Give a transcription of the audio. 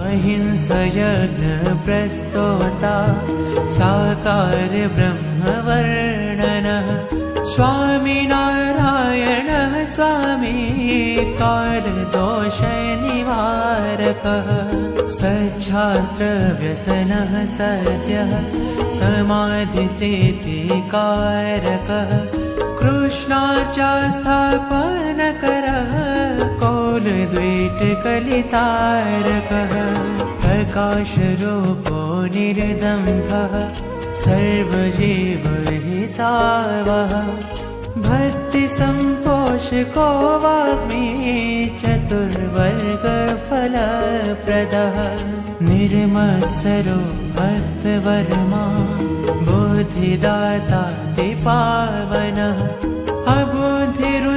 अहिंसयज्ञ प्रस्तोता साकार ब्रह्मवर्णनः स्वामिनारायणः स्वामी कालदोषनिवारकः सच्छास्त्रव्यसनः सद्यः समाधिस्थितिकारकः कृष्णार्चास्थापनकरः कौलद्वीटकलितारकः प्रकाशरूपो निर्दम्भः सर्वजीवहितावः भक्तिसम्पोषको वाग्मी चतुर्वर्गफलप्रदः निर्मत्सरो भक्तवर्मा बुद्धिदाता पावनः अबुद्धिरूपो